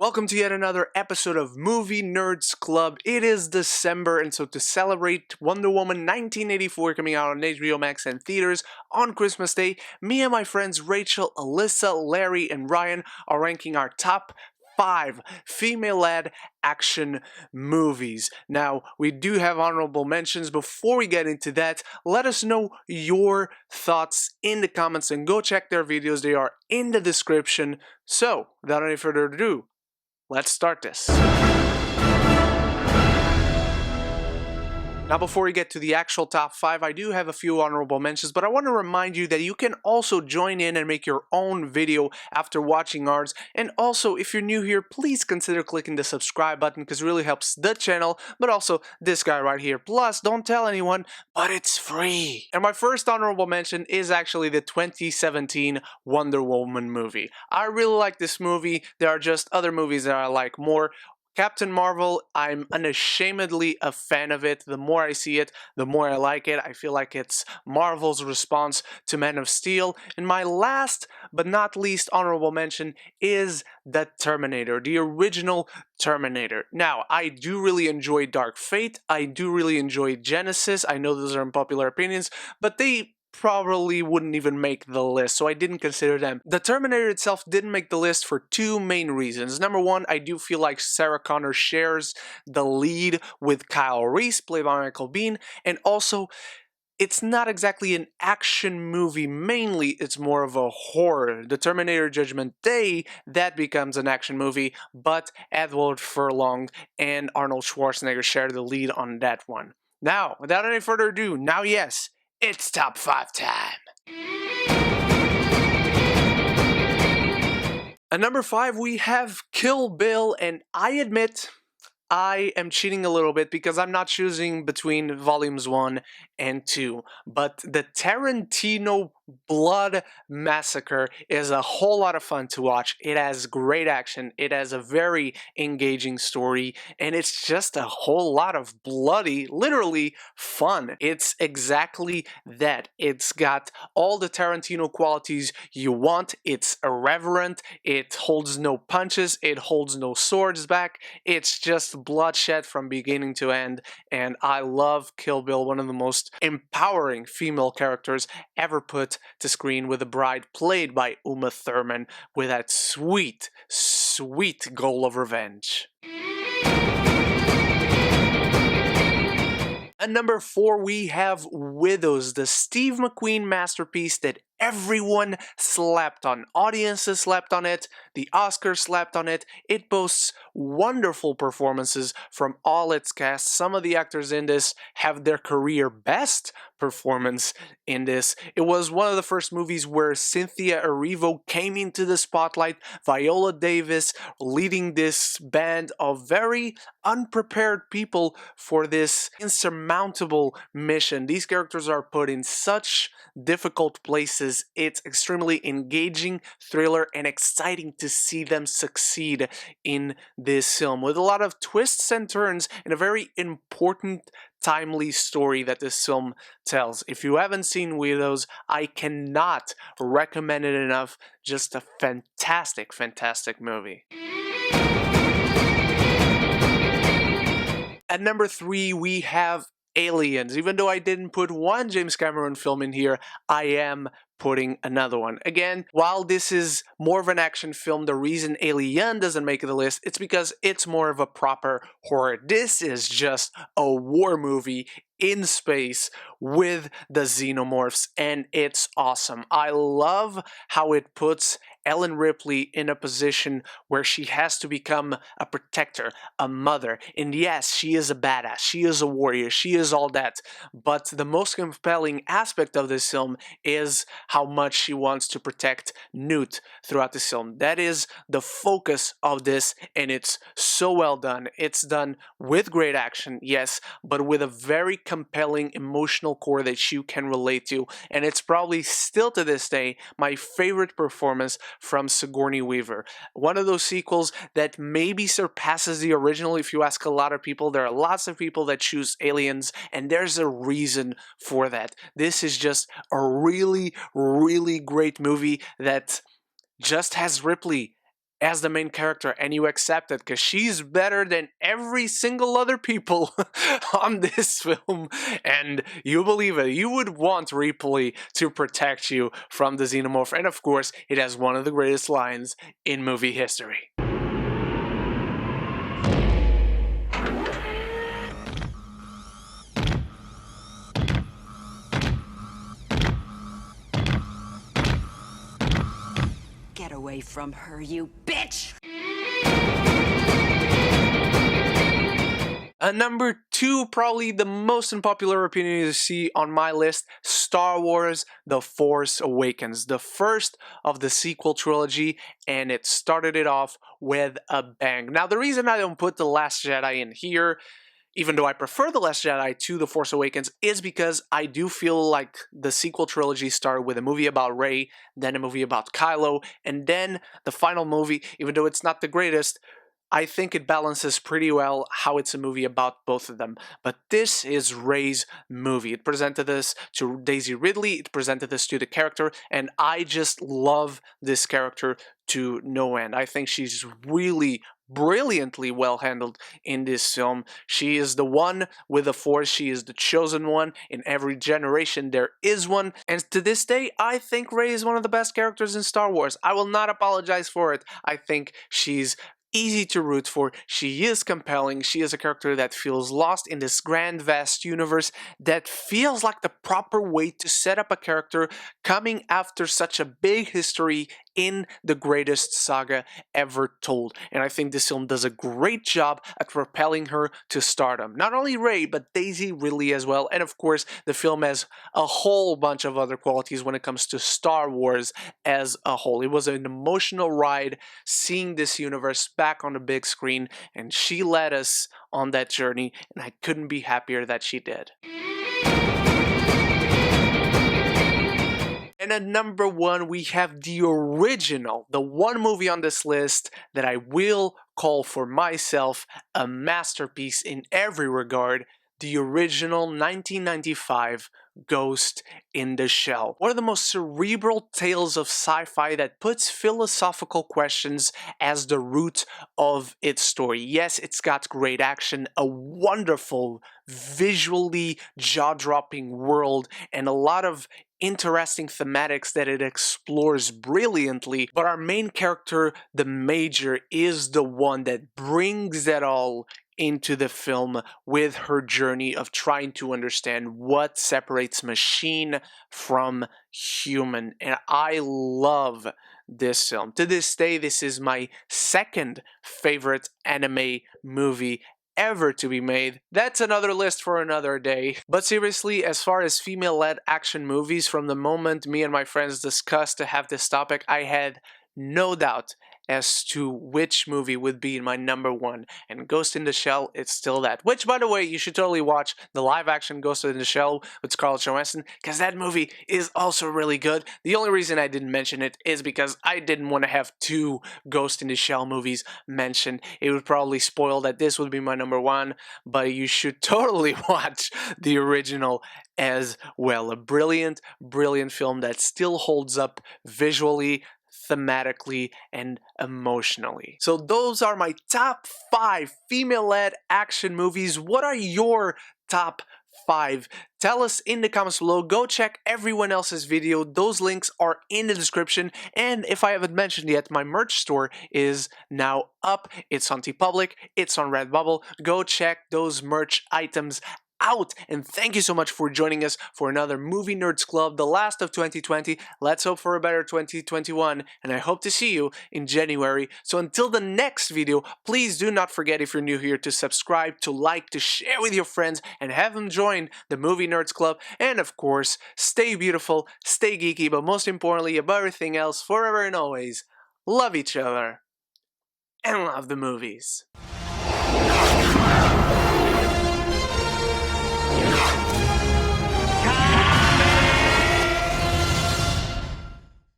Welcome to yet another episode of Movie Nerds Club. It is December, and so to celebrate Wonder Woman 1984 coming out on HBO Max and theaters on Christmas Day, me and my friends Rachel, Alyssa, Larry, and Ryan are ranking our top 5 female-led action movies. Now, we do have honorable mentions. Before we get into that, let us know your thoughts in the comments and go check their videos. They are in the description. So, without any further ado, let's start this. Now, before we get to the actual top 5, I do have a few honorable mentions, but I want to remind you that you can also join in and make your own video after watching ours. And also, if you're new here, please consider clicking the subscribe button because it really helps the channel, but also this guy right here. Plus, don't tell anyone, but it's free. And my first honorable mention is actually the 2017 Wonder Woman movie. I really like this movie. There are just other movies that I like more. Captain Marvel, I'm unashamedly a fan of it. The more I see it, the more I like it. I feel like it's Marvel's response to Man of Steel. And my last but not least honorable mention is the Terminator, the original Terminator. Now, I do really enjoy Dark Fate. I do really enjoy Genesis. I know those are unpopular opinions, but they probably wouldn't even make the list, so I didn't consider them. The Terminator itself didn't make the list for two main reasons. Number one, I do feel like Sarah Connor shares the lead with Kyle Reese, played by Michael Biehn, and also it's not exactly an action movie mainly, it's more of a horror. The Terminator Judgment Day, that becomes an action movie, but Edward Furlong and Arnold Schwarzenegger share the lead on that one. Now, without any further ado, now yes, it's top 5 time. At number 5, we have Kill Bill, and I admit I am cheating a little bit because I'm not choosing between volumes 1 and 2, but the Tarantino Blood Massacre is a whole lot of fun to watch. It has great action, it has a very engaging story, and it's just a whole lot of bloody, literally fun. It's exactly that. It's got all the Tarantino qualities you want. It's irreverent, it holds no punches, it holds no swords back. It's just bloodshed from beginning to end, and I love Kill Bill, one of the most empowering female characters ever put to screen, with a bride played by Uma Thurman with that sweet, sweet goal of revenge. At number 4, we have Widows, the Steve McQueen masterpiece that everyone slapped on. Audiences slapped on it, the Oscars slapped on it. It boasts wonderful performances from all its cast. Some of the actors in this have their career best performance in this. It was one of the first movies where Cynthia Erivo came into the spotlight, Viola Davis leading this band of very unprepared people for this insurmountable mission. These characters are put in such difficult places. It's extremely engaging, thriller, and exciting to see them succeed in this film, with a lot of twists and turns and a very important, timely story that this film tells. If you haven't seen Widows, I cannot recommend it enough. Just a fantastic, fantastic movie. At number 3, we have Aliens. Even though I didn't put one James Cameron film in here, I am putting another one. Again, while this is more of an action film, the reason Alien doesn't make the list, it's because it's more of a proper horror. This is just a war movie in space with the xenomorphs, and it's awesome. I love how it puts Ellen Ripley in a position where she has to become a protector, a mother. And yes, she is a badass, she is a warrior, she is all that. But the most compelling aspect of this film is how much she wants to protect Newt throughout this film. That is the focus of this, and it's so well done. It's done with great action, yes, but with a very compelling emotional core that you can relate to. And it's probably still to this day my favorite performance from Sigourney Weaver. One of those sequels that maybe surpasses the original. If you ask a lot of people, there are lots of people that choose Aliens, and there's a reason for that. This is just a really, really great movie that just has Ripley as the main character, and you accept it because she's better than every single other people on this film, and you believe it. You would want Ripley to protect you from the xenomorph, and of course, it has one of the greatest lines in movie history. Get away from her, you bitch! Number 2, probably the most unpopular opinion you see on my list, Star Wars The Force Awakens. The first of the sequel trilogy, and it started it off with a bang. Now, the reason I don't put The Last Jedi in here, even though I prefer The Last Jedi to The Force Awakens, is because I do feel like the sequel trilogy started with a movie about Rey, then a movie about Kylo, and then the final movie, even though it's not the greatest, I think it balances pretty well how it's a movie about both of them. But this is Rey's movie. It presented us to Daisy Ridley, it presented us to the character, and I just love this character to no end. I think she's really brilliantly well handled in this film. She is the one with the Force. She is the chosen one. In every generation there is one, and to this day I think Rey is one of the best characters in Star Wars. I will not apologize for it. I think she's easy to root for. She is compelling. She is a character that feels lost in this grand vast universe, that feels like the proper way to set up a character coming after such a big history in the greatest saga ever told. And I think this film does a great job at propelling her to stardom. Not only Rey, but Daisy Ridley as well. And of course, the film has a whole bunch of other qualities when it comes to Star Wars as a whole. It was an emotional ride seeing this universe back on the big screen, and she led us on that journey, and I couldn't be happier that she did. And at number 1, we have the original, the one movie on this list that I will call for myself a masterpiece in every regard, the original 1995 Ghost in the Shell. One of the most cerebral tales of sci-fi that puts philosophical questions as the root of its story. Yes, it's got great action, a wonderful, visually jaw-dropping world, and a lot of interesting thematics that it explores brilliantly, but our main character, the Major, is the one that brings that all into the film with her journey of trying to understand what separates machine from human. And I love this film. To this day, this is my second favorite anime movie ever to be made. That's another list for another day. But seriously, as far as female-led action movies, from the moment me and my friends discussed to have this topic, I had no doubt as to which movie would be my number 1, and Ghost in the Shell, it's still that. Which, by the way, you should totally watch the live-action Ghost in the Shell with Scarlett Johansson, because that movie is also really good. The only reason I didn't mention it is because I didn't want to have 2 Ghost in the Shell movies mentioned. It would probably spoil that this would be my number 1, but you should totally watch the original as well. A brilliant, brilliant film that still holds up visually, thematically, and emotionally. So those are my top 5 female-led action movies. What are your top 5? Tell us in the comments below. Go check everyone else's video. Those links are in the description. And if I haven't mentioned yet, my merch store is now up. It's on TeePublic. It's on Redbubble. Go check those merch items out, and thank you so much for joining us for another Movie Nerds Club, the last of 2020. Let's hope for a better 2021, and I hope to see you in January. So until the next video, please do not forget, if you're new here, to subscribe, to like, to share with your friends, and have them join the Movie Nerds Club. And of course, stay beautiful, stay geeky, but most importantly, above everything else, forever and always, love each other and love the movies.